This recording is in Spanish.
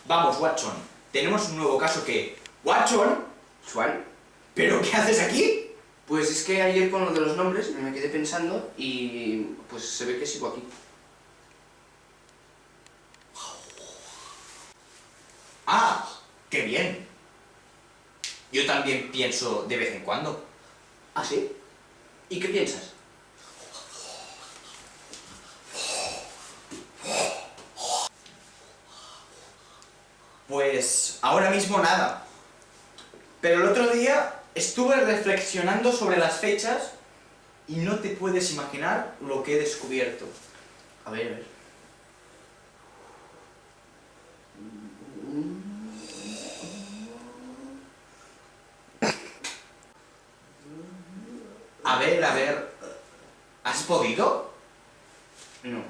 Vamos, Watson, tenemos un nuevo caso que... ¿Watson? ¿Swan? ¿Pero qué haces aquí? Pues es que ayer con lo de los nombres me quedé pensando y pues se ve que sigo aquí. ¡Ah! ¡Qué bien! Yo también pienso de vez en cuando. ¿Ah, sí? ¿Y qué piensas? Pues ahora mismo nada. Pero el otro día estuve reflexionando sobre las fechas y no te puedes imaginar lo que he descubierto. A ver, a ver. A ver, ¿has podido? No.